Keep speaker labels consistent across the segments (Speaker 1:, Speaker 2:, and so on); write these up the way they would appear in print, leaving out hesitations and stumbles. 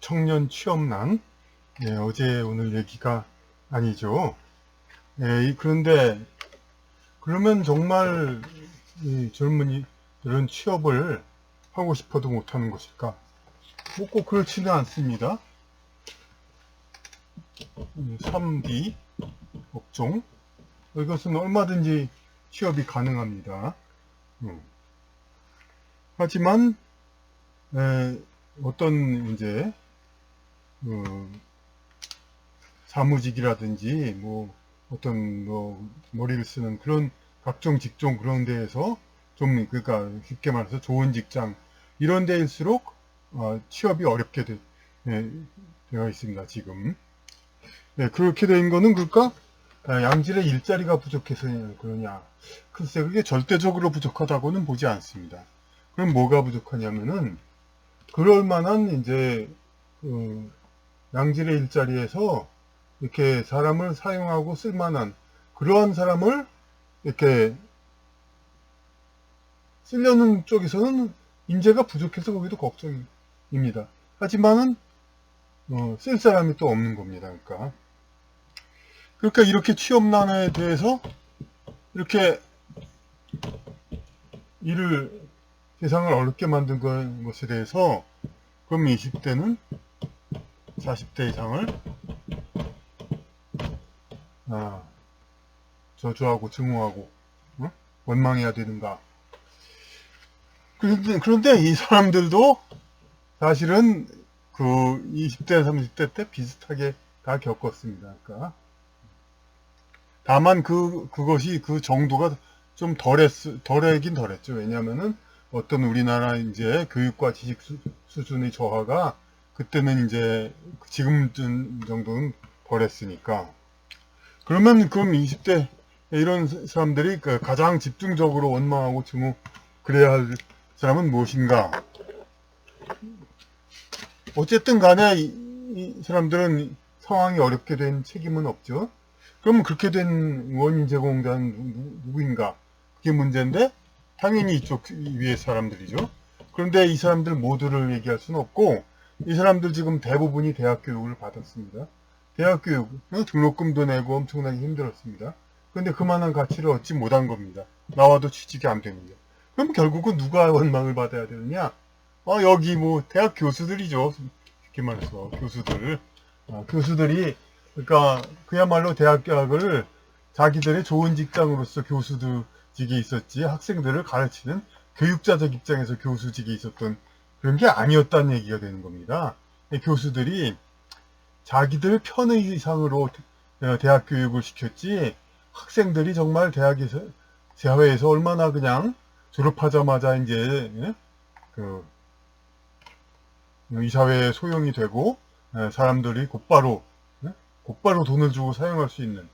Speaker 1: 청년 취업난. 어제 오늘 얘기가 아니죠. 그런데 그러면 정말 이 젊은이들은 취업을 하고 싶어도 못하는 것일까? 뭐 꼭 그렇지는 않습니다. 3D 업종, 이것은 얼마든지 취업이 가능합니다. 하지만 어떤 이제 사무직이라든지 뭐 어떤 머리를 쓰는 그런 각종 직종 그런 데에서 좀, 그러니까 쉽게 말해서 좋은 직장 이런 데일수록 취업이 어렵게 되어 있습니다, 지금. 그렇게 된 거는 그러니까 양질의 일자리가 부족해서 그러냐? 글쎄, 그게 절대적으로 부족하다고는 보지 않습니다. 그럼 뭐가 부족하냐면은 그럴 만한 이제 양질의 일자리에서 이렇게 사람을 사용하고 쓸만한 그러한 사람을 이렇게 쓰려는 쪽에서는 인재가 부족해서 거기도 걱정입니다. 하지만은 쓸 사람이 또 없는 겁니다. 그러니까 이렇게 취업난에 대해서 이렇게 세상을 어렵게 만든 것에 대해서 그럼 20대는 40대 이상을 저주하고 증오하고 원망해야 되는가? 그런데 이 사람들도 사실은 그 20대, 30대 때 비슷하게 다 겪었습니다. 그러니까 다만 그것이 그 정도가 좀 덜하긴 덜했죠. 왜냐면은 어떤 우리나라 이제 교육과 지식 수준의 저하가 그때는 이제 지금 정도는 덜했으니까. 그러면 그럼 20대 이런 사람들이 가장 집중적으로 원망하고 그래야 할 사람은 무엇인가? 어쨌든 간에 이 사람들은 상황이 어렵게 된 책임은 없죠. 그럼 그렇게 된 원인 제공자는 누구인가? 그게 문제인데 당연히 이쪽 위의 사람들이죠. 그런데 이 사람들 모두를 얘기할 수는 없고 이 사람들 지금 대부분이 대학 교육을 받았습니다. 대학 교육, 등록금도 내고 엄청나게 힘들었습니다. 그런데 그만한 가치를 얻지 못한 겁니다. 나와도 취직이 안 됩니다. 그럼 결국은 누가 원망을 받아야 되느냐? 여기 뭐 대학 교수들이죠. 쉽게 말해서 교수들. 교수들이 그러니까 그야말로 대학 교육을 자기들의 좋은 직장으로서 교수직에 있었지 학생들을 가르치는 교육자적 입장에서 교수직에 있었던 그런 게 아니었다는 얘기가 되는 겁니다. 교수들이 자기들 편의상으로 대학 교육을 시켰지 학생들이 정말 대학에서 사회에서 얼마나 그냥 졸업하자마자 이제 이 사회에 소용이 되고 사람들이 곧바로 돈을 주고 사용할 수 있는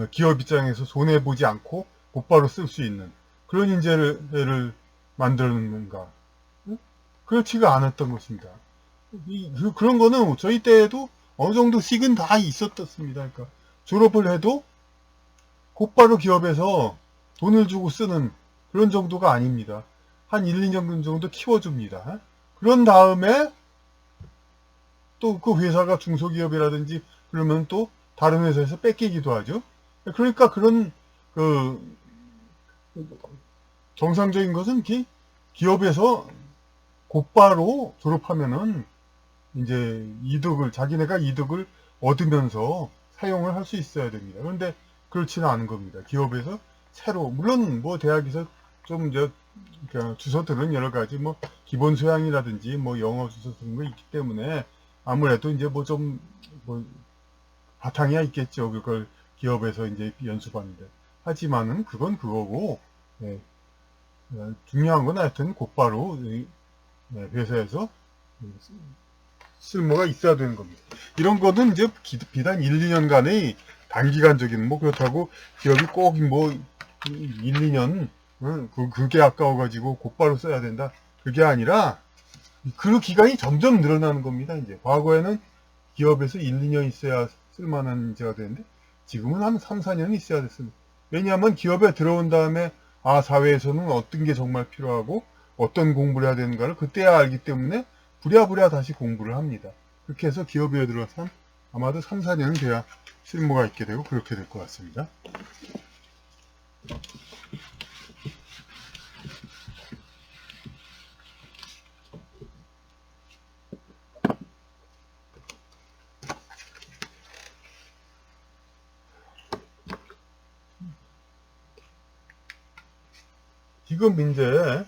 Speaker 1: 기업 입장에서 손해보지 않고 곧바로 쓸 수 있는 그런 인재를 만드는 건가? 그렇지가 않았던 것입니다. 그런 거는 저희 때에도 어느 정도 식은 다 있었습니다. 그러니까 졸업을 해도 곧바로 기업에서 돈을 주고 쓰는 그런 정도가 아닙니다. 한 1, 2년 정도 키워줍니다. 그런 다음에 또 그 회사가 중소기업이라든지 그러면 또 다른 회사에서 뺏기기도 하죠. 그러니까 그런 정상적인 것은 기업에서 곧바로 졸업하면은 이제 자기네가 이득을 얻으면서 사용을 할 수 있어야 됩니다. 그런데 그렇지는 않은 겁니다. 기업에서 물론 뭐 대학에서 좀 주소들은 여러 가지 뭐 기본 소양이라든지 뭐 영어 주소 같은 거 있기 때문에 아무래도 이제 바탕이야 있겠죠. 그걸 기업에서 이제 연수받는데. 하지만은 그건 그거고, 중요한 건 하여튼 곧바로 회사에서 쓸모가 있어야 되는 겁니다. 이런 거는 이제 비단 1, 2년간의 단기간적인 그렇다고 기업이 꼭 1, 2년 그게 아까워가지고 곧바로 써야 된다. 그게 아니라 그 기간이 점점 늘어나는 겁니다. 이제 과거에는 기업에서 1, 2년 있어야 쓸만한 인재가 되는데 지금은 한 3, 4년 있어야 됐습니다. 왜냐하면 기업에 들어온 다음에 사회에서는 어떤 게 정말 필요하고 어떤 공부를 해야 되는가를 그때야 알기 때문에 부랴부랴 다시 공부를 합니다. 그렇게 해서 기업에 들어서 아마도 3, 4년은 돼야 실무가 있게 되고 그렇게 될 것 같습니다. 지금 이제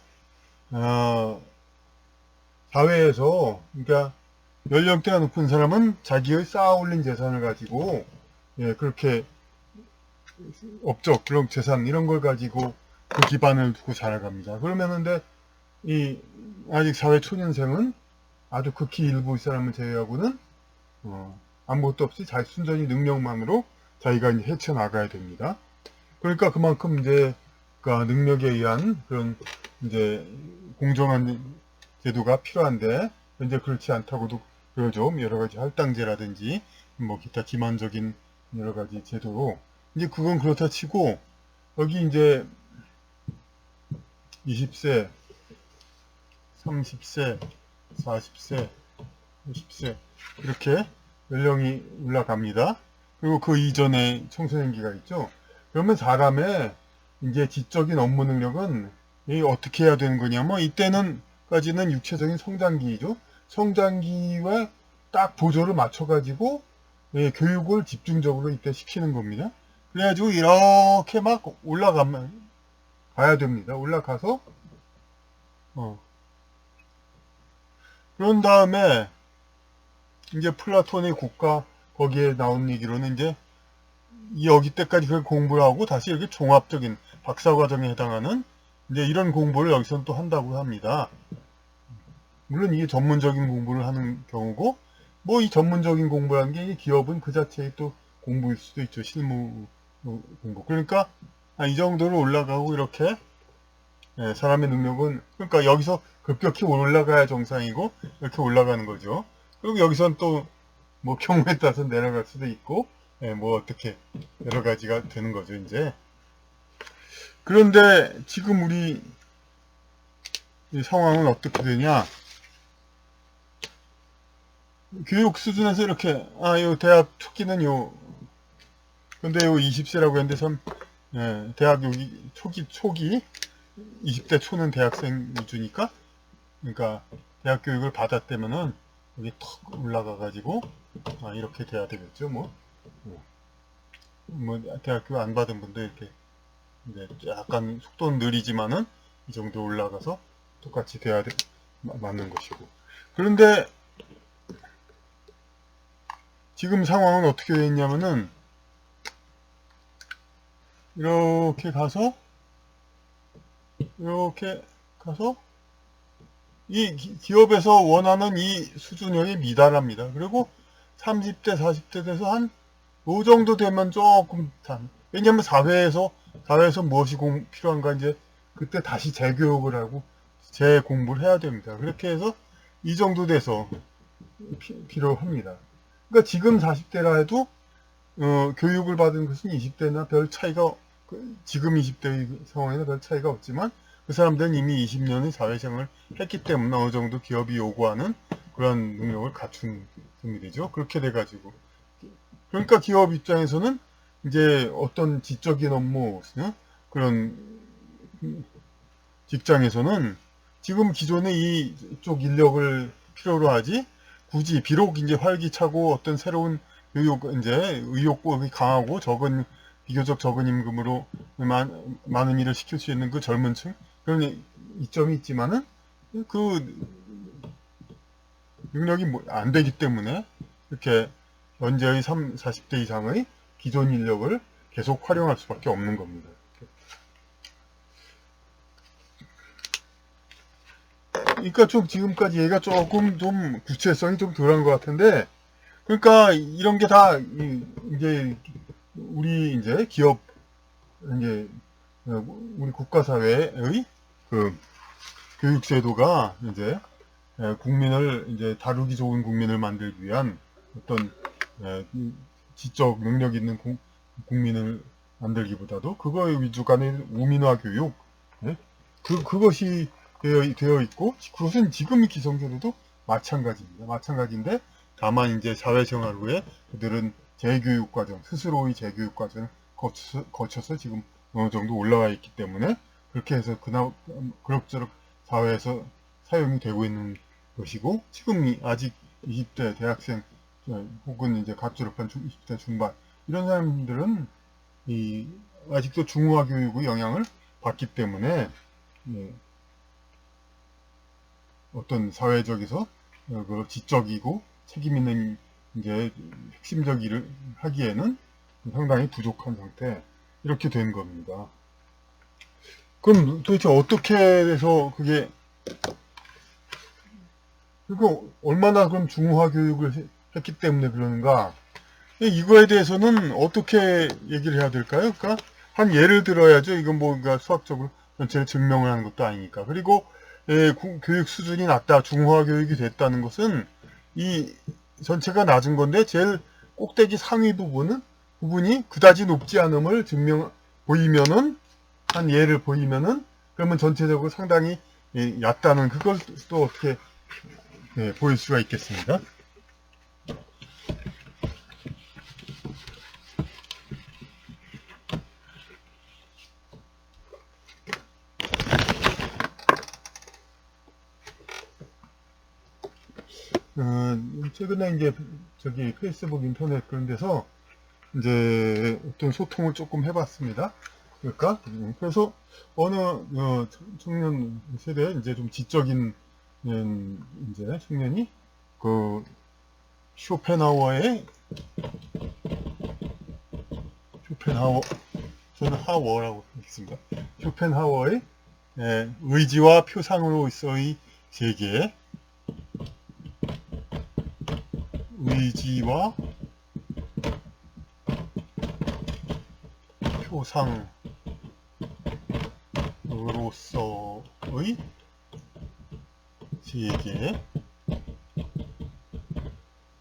Speaker 1: 사회에서 그러니까 연령대가 높은 사람은 자기의 쌓아 올린 재산을 가지고 그렇게 업적, 그런 재산 이런 걸 가지고 그 기반을 두고 살아갑니다. 그러면 근데 이 아직 사회 초년생은 아주 극히 일부 사람을 제외하고는 아무것도 없이 자기 순전히 능력만으로 자기가 이제 헤쳐나가야 됩니다. 그러니까 그만큼 이제 그 능력에 의한 그런 이제 공정한 제도가 필요한데 현재 그렇지 않다고도 그러죠. 여러 가지 할당제라든지 뭐 기타 기만적인 여러 가지 제도로 이제 그건 그렇다 치고 여기 이제 20세, 30세, 40세, 50세 이렇게 연령이 올라갑니다. 그리고 그 이전에 청소년기가 있죠. 그러면 사람의 이제 지적인 업무 능력은 어떻게 해야 되는 거냐면 이때는까지는 육체적인 성장기이죠. 성장기와 딱 보조를 맞춰가지고 교육을 집중적으로 이때 시키는 겁니다. 그래가지고 이렇게 막 가야 됩니다. 올라가서 그런 다음에 이제 플라톤의 국가 거기에 나온 얘기로는 이제 여기 때까지 그 공부를 하고 다시 이렇게 종합적인 박사과정에 해당하는 이제 이런 공부를 여기서는 또 한다고 합니다. 물론 이게 전문적인 공부를 하는 경우고 뭐 이 전문적인 공부라는 게 기업은 그 자체의 또 공부일 수도 있죠. 실무 공부. 그러니까 이 정도로 올라가고 이렇게 사람의 능력은 그러니까 여기서 급격히 올라가야 정상이고 이렇게 올라가는 거죠. 그리고 여기선 또 뭐 경우에 따라서 내려갈 수도 있고 뭐 어떻게 여러 가지가 되는 거죠 이제. 그런데 지금 우리 이 상황은 어떻게 되냐? 교육 수준에서 이렇게 요 대학 초기는 근데 요 20세라고 했는데 대학 여기 초기 20대 초는 대학생 위주니까 그러니까 대학 교육을 받았다면은 여기 턱 올라가 가지고 이렇게 돼야 되겠죠. 뭐 대학교 안 받은 분도 이렇게 이제 약간 속도는 느리지만은 이 정도 올라가서 똑같이 돼야 맞는 것이고. 그런데 지금 상황은 어떻게 되어 있냐면은 이렇게 가서 이 기업에서 원하는 이 수준형에 미달합니다. 그리고 30대, 40대 돼서 한 요 정도 되면 조금 왜냐면 사회에서 무엇이 필요한가 이제 그때 다시 재교육을 하고 재공부를 해야 됩니다. 그렇게 해서 이 정도 돼서 필요합니다. 그러니까 지금 40대라 해도 교육을 받은 것은 20대나 별 차이가 지금 20대 상황에는 별 차이가 없지만 그 사람들은 이미 20년의 사회생활을 했기 때문에 어느 정도 기업이 요구하는 그런 능력을 갖춘 셈이 되죠. 그렇게 돼가지고 그러니까 기업 입장에서는 이제 어떤 지적인 업무 그런 직장에서는 지금 기존의 이쪽 인력을 필요로 하지 굳이 비록 이제 활기차고 어떤 새로운 이제 의욕이 강하고 비교적 적은 임금으로 많은 일을 시킬 수 있는 그 젊은 층 그런 이점이 있지만은 그 능력이 안 되기 때문에 이렇게 현재의 40대 이상의 기존 인력을 계속 활용할 수밖에 없는 겁니다. 그러니까 좀 지금까지 얘가 조금 좀 구체성이 좀 덜한 것 같은데 그러니까 이런 게 다 이제 우리 이제 기업 이제 우리 국가사회의 그 교육제도가 이제 국민을 이제 다루기 좋은 국민을 만들기 위한 어떤 지적 능력 있는 국민을 만들기보다도 그거의 위주가 아닌 우민화 교육 그것이 되어 있고 그것은 지금의 기성제도도 마찬가지입니다. 마찬가지인데 다만 이제 사회생활 후에 그들은 재교육 과정, 스스로의 재교육 과정을 거쳐서 지금 어느 정도 올라와 있기 때문에 그렇게 해서 그럭저럭 사회에서 사용이 되고 있는 것이고, 지금 아직 20대 대학생 혹은 이제 갓 졸업한 20대 중반 이런 사람들은 아직도 중화 교육의 영향을 받기 때문에 어떤 사회적에서 지적이고 책임 있는 이제 핵심적 일을 하기에는 상당히 부족한 상태, 이렇게 된 겁니다. 그럼 도대체 어떻게 해서 그게 그리고 얼마나 그럼 중화 교육을 했기 때문에 그러는가? 이거에 대해서는 어떻게 얘기를 해야 될까요? 그러니까 한 예를 들어야죠. 이건 뭔가 수학적으로 전체를 증명을 하는 것도 아니니까. 그리고 교육 수준이 낮다, 중화 교육이 됐다는 것은 이 전체가 낮은 건데 제일 꼭대기 상위 부분이 그다지 높지 않음을 보이면은, 한 예를 보이면은, 그러면 전체적으로 상당히 얕다는 그걸 또 어떻게 보일 수가 있겠습니다. 최근에 이제 페이스북 인터넷 그런 데서 이제 어떤 소통을 조금 해봤습니다. 그러니까 그래서 어느 청년 세대 이제 좀 지적인 이제 청년이 그 쇼펜하워의 저는 하워라고 하겠습니다. 쇼펜하워의 의지와 표상으로서의 세계, 의지와 표상으로서의 세계,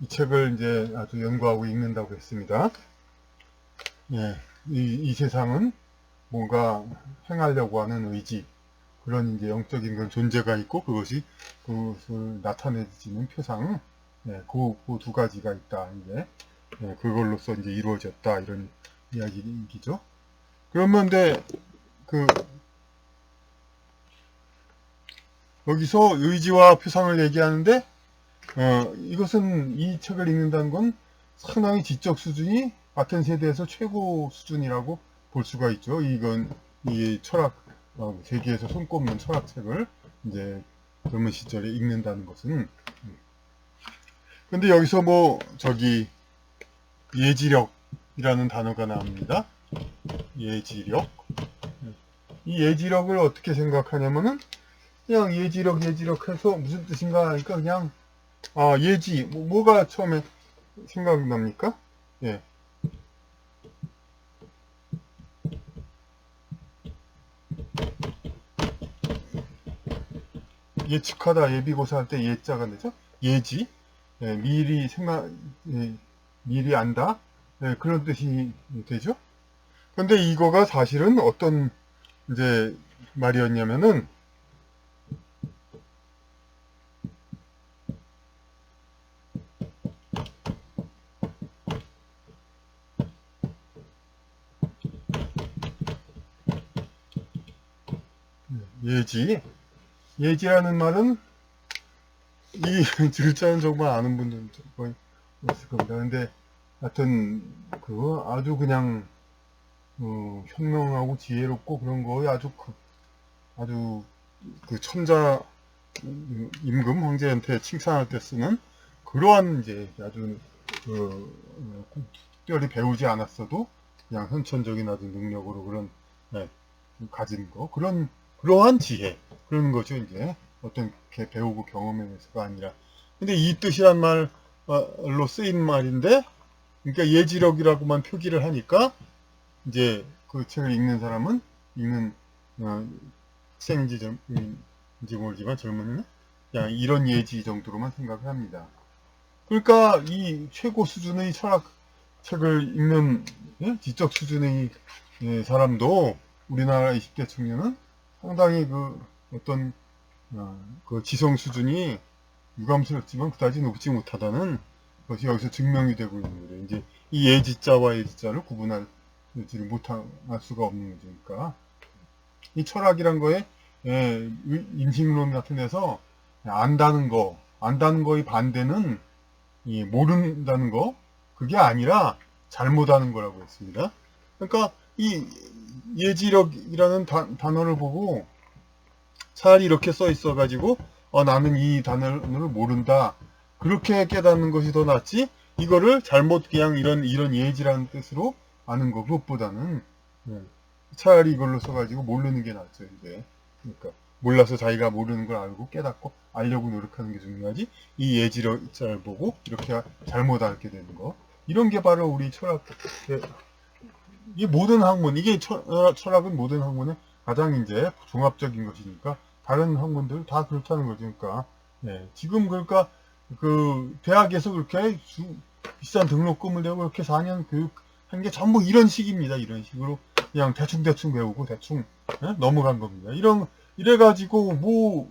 Speaker 1: 이 책을 이제 아주 연구하고 읽는다고 했습니다. 이 세상은 뭔가 행하려고 하는 의지, 그런 이제 영적인 그런 존재가 있고 그것을 나타내지는 표상, 그 두 가지가 있다. 이제 그걸로써 이제 이루어졌다, 이런 이야기죠. 그러면 근데 여기서 의지와 표상을 얘기하는데 이것은 이 책을 읽는다는 건 상당히 지적 수준이 같은 세대에서 최고 수준이라고 볼 수가 있죠. 이건 이 철학 세계에서 손꼽는 철학책을 이제 젊은 시절에 읽는다는 것은. 근데 여기서 예지력이라는 단어가 나옵니다. 예지력. 이 예지력을 어떻게 생각하냐면은 그냥 예지력 해서 무슨 뜻인가 하니까 그냥 예지 뭐가 처음에 생각납니까? 예측하다, 예비고사 할 때 예자가 되죠. 예지, 미리 안다, 그런 뜻이 되죠. 근데 이거가 사실은 어떤 이제 말이었냐면은 예지라는 말은 이 글자는 정말 아는 분들은 거의 없을 겁니다. 근데 하여튼 아주 그냥 현명하고 지혜롭고 그런 거에 아주 그 천자 임금 황제한테 칭찬할 때 쓰는 그러한 이제 아주 특별히 배우지 않았어도 그냥 선천적인 아주 능력으로 그런 가진 거, 그러한 지혜, 그런 거죠. 이제 어떤 게 배우고 경험해서가 아니라. 근데 이 뜻이란 말로 쓰인 말인데, 그러니까 예지력이라고만 표기를 하니까 이제 그 책을 읽는 학생인지 모르지만 젊은이는 그냥 이런 예지 정도로만 생각을 합니다. 그러니까 이 최고 수준의 철학책을 읽는 지적 수준의 사람도 우리나라 20대 청년은 상당히 어떤 그 지성 수준이 유감스럽지만 그다지 높지 못하다는 것이 여기서 증명이 되고 있는 거예요. 이제 이 예지자와 예지자를 구분하지를 못할 수가 없는 거니까. 이 철학이란 거에 인식론 같은 데서 안다는 거의 반대는 이 모른다는 거, 그게 아니라 잘못하는 거라고 했습니다. 그러니까 이 예지력이라는 단어를 보고 차라리 이렇게 써 있어 가지고 나는 이 단어를 모른다, 그렇게 깨닫는 것이 더 낫지, 이거를 잘못 그냥 이런 예지라는 뜻으로 아는 거, 그것보다는 차라리 이걸로 써가지고 모르는 게 낫죠. 이제 그러니까 몰라서 자기가 모르는 걸 알고 깨닫고 알려고 노력하는 게 중요하지, 이 예지를 잘 보고 이렇게 잘못 알게 되는 거, 이런 게 바로 우리 철학, 이 모든 학문, 이게 철학은 모든 학문의 가장 이제 종합적인 것이니까 다른 학문들 다 그렇다는 거죠. 그러니까 지금 그러니까 그 대학에서 그렇게 비싼 등록금을 내고 그렇게 4년 교육한 게 전부 이런 식입니다. 이런 식으로 그냥 대충 배우고 대충 넘어간 겁니다. 이래가지고 뭐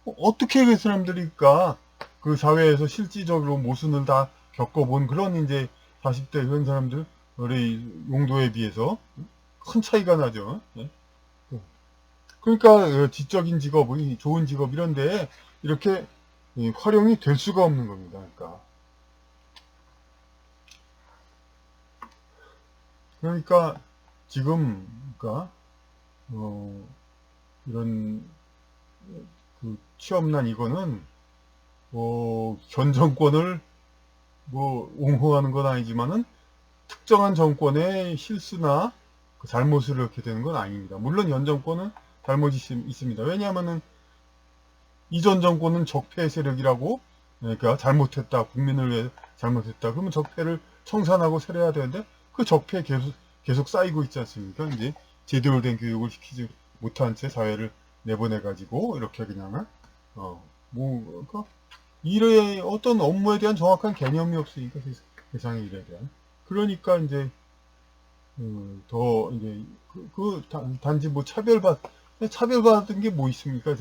Speaker 1: 어떻게 그 사람들이니까 그 사회에서 실질적으로 모순을 다 겪어본 그런 이제 40대 그런 사람들 우리 용도에 비해서 큰 차이가 나죠. 그러니까 지적인 직업, 좋은 직업 이런데 이렇게 활용이 될 수가 없는 겁니다. 그러니까 지금 그러니까 이런 그 취업난 이거는 전 정권을 뭐 옹호하는 건 아니지만은 특정한 정권의 실수나 그 잘못을 이렇게 되는 건 아닙니다. 물론 현 정권은 잘못이 있습니다. 왜냐하면은 이전 정권은 적폐 세력이라고, 그러니까 잘못했다, 국민을 위해 잘못했다, 그러면 적폐를 청산하고 세려야 되는데 그 적폐 계속 쌓이고 있지 않습니까? 이제 제대로 된 교육을 시키지 못한 채 사회를 내보내 가지고 이렇게 그냥 그러니까 일의 어떤 업무에 대한 정확한 개념이 없으니까 세상의 일에 대한, 그러니까 이제 더 이제 단지 뭐 차별받은 게 뭐 있습니까?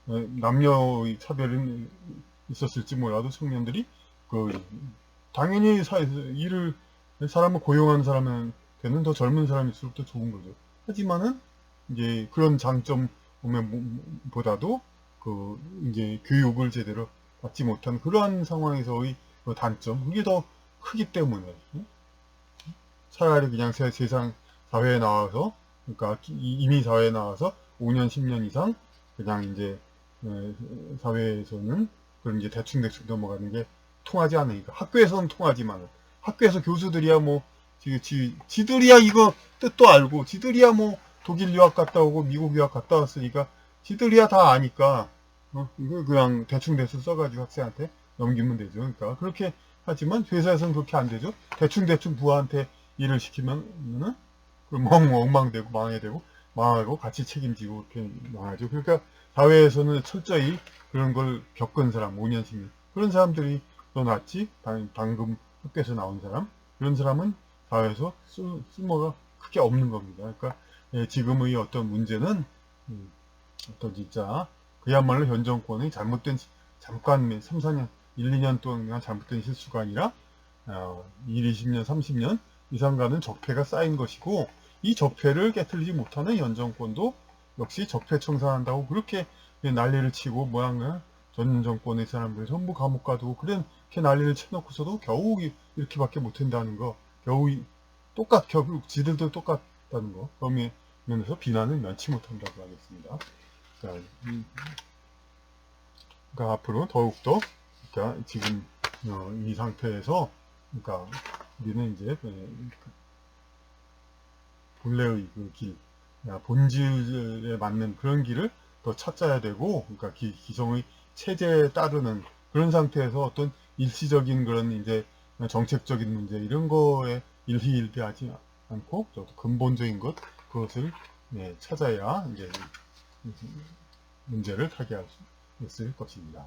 Speaker 1: 남녀의 차별은 있었을지 몰라도 청년들이 당연히 사람을 고용하는 사람한테는 더 젊은 사람일수록 더 좋은 거죠. 하지만은 이제 그런 장점 보다도 이제 교육을 제대로 받지 못한 그러한 상황에서의 그 단점, 그게 더 크기 때문에 차라리 그냥 세상 사회에 나와서, 그러니까 이미 사회에 나와서 5년 10년 이상 그냥 이제 사회에서는 그런 이제 대충 넘어가는 게 통하지 않으니까, 학교에서는 통하지만 학교에서 교수들이야 뭐 지들이야 이거 뜻도 알고, 지들이야 뭐 독일 유학 갔다 오고 미국 유학 갔다 왔으니까 지들이야 다 아니까 이거 그냥 대충 써가지고 학생한테 넘기면 되죠. 그러니까 그렇게 하지만 회사에서는 그렇게 안 되죠. 대충 부하한테 일을 시키면은 엉망되고 망하고 같이 책임지고 이렇게 망하죠. 그러니까 사회에서는 철저히 그런 걸 겪은 사람, 5년 10년 그런 사람들이 더 낫지. 방금 학교에서 나온 사람, 그런 사람은 사회에서 쓸모가 크게 없는 겁니다. 그러니까 지금의 어떤 문제는 어떤 진짜 그야말로 현 정권의 잠깐 3, 4년, 1, 2년 동안 잘못된 실수가 아니라 20년, 30년 이상 가는 적폐가 쌓인 것이고, 이 적폐를 깨트리지 못하는 현 정권도 역시 적폐 청산한다고 그렇게 난리를 치고 전 정권의 사람들 전부 감옥 가두고 그렇게 난리를 쳐놓고서도 겨우 이렇게밖에 못한다는 거, 결국 지들도 똑같다는 거, 그런 면에서 비난을 면치 못한다고 하겠습니다. 그러니까 앞으로 더욱더, 그러니까 지금 이 상태에서, 그러니까 우리는 이제 본래의 그 길, 본질에 맞는 그런 길을 더 찾아야 되고, 그러니까 기성의 체제에 따르는 그런 상태에서 어떤 일시적인 그런 이제 정책적인 문제 이런 거에 일희일비하지 않고 근본적인 그것을 찾아야 이제 문제를 타개할 수 있을 것입니다.